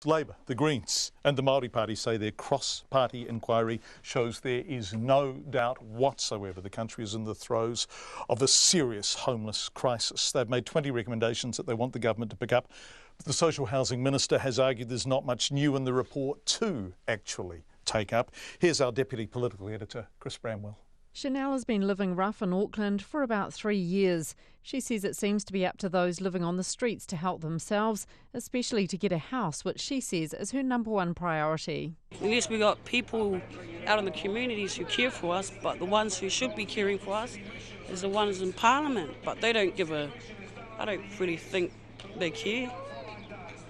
Labour, the Greens and the Maori Party say their cross-party inquiry shows there is no doubt whatsoever the country is in the throes of a serious homeless crisis. They've made 20 recommendations that they want the government to pick up. The Social Housing Minister has argued there's not much new in the report to actually take up. Here's our Deputy Political Editor, Chris Bramwell. Chanel has been living rough in Auckland for about 3 years. She says it seems to be up to those living on the streets to help themselves, especially to get a house, which she says is her number one priority. Yes, we got people out in the communities who care for us, but the ones who should be caring for us is the ones in Parliament. But they don't I don't really think they care.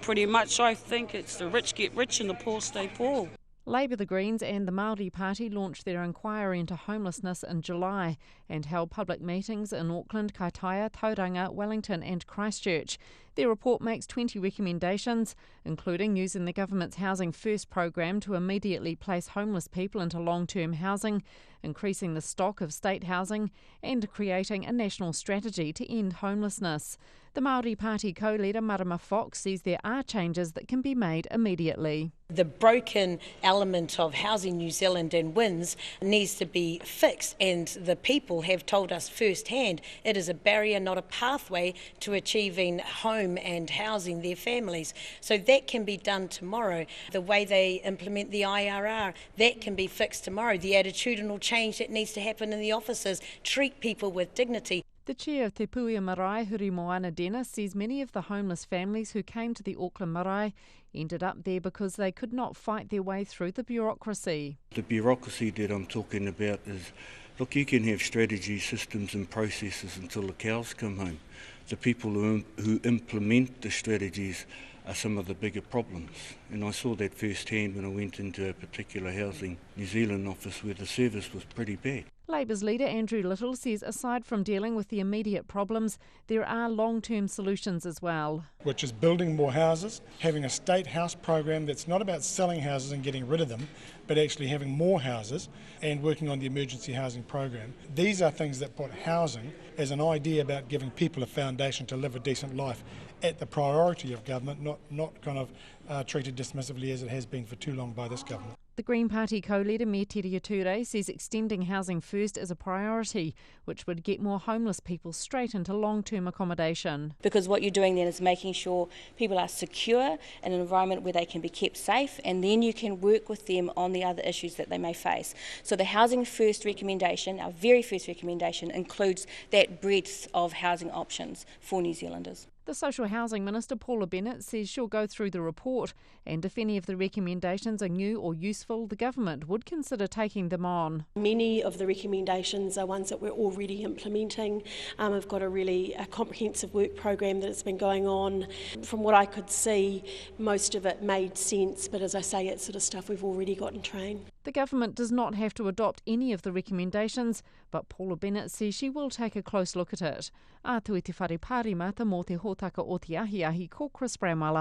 Pretty much I think it's the rich get rich and the poor stay poor. Labour, the Greens and the Maori Party launched their inquiry into homelessness in July and held public meetings in Auckland, Kaitaia, Tauranga, Wellington and Christchurch. Their report makes 20 recommendations, including using the government's Housing First program to immediately place homeless people into long-term housing, increasing the stock of state housing and creating a national strategy to end homelessness. The Maori Party co-leader Marama Fox says there are changes that can be made immediately. The broken element of Housing New Zealand and WINS needs to be fixed, and the people have told us firsthand it is a barrier, not a pathway to achieving home and housing their families. So that can be done tomorrow. The way they implement the IRR, that can be fixed tomorrow. The attitudinal change that needs to happen in the offices, treat people with dignity. The chair of Te Puia Marae, Huri Moana Dena, says many of the homeless families who came to the Auckland Marae ended up there because they could not fight their way through the bureaucracy. The bureaucracy that I'm talking about is, look, you can have strategies, systems and processes until the cows come home. The people who implement the strategies are some of the bigger problems. And I saw that firsthand when I went into a particular Housing New Zealand office where the service was pretty bad. Labour's leader Andrew Little says aside from dealing with the immediate problems, there are long-term solutions as well. Which is building more houses, having a state house program that's not about selling houses and getting rid of them, but actually having more houses and working on the emergency housing program. These are things that put housing as an idea about giving people a foundation to live a decent life at the priority of government, not kind of treated dismissively as it has been for too long by this government. The Green Party co-leader Mea Tere says extending Housing First is a priority, which would get more homeless people straight into long-term accommodation. Because what you're doing then is making sure people are secure in an environment where they can be kept safe, and then you can work with them on the other issues that they may face. So the Housing First recommendation, our very first recommendation, includes that breadth of housing options for New Zealanders. The Social Housing Minister, Paula Bennett, says she'll go through the report and if any of the recommendations are new or useful, the government would consider taking them on. Many of the recommendations are ones that we're already implementing. We've got a comprehensive work program that's been going on. From what I could see, most of it made sense, but as I say, it's sort of stuff we've already got in train. The government does not have to adopt any of the recommendations, but Paula Bennett says she will take a close look at it. Ātui te whare pārimata mō te hōtaka o te ahiahi ko Chris Bramwell.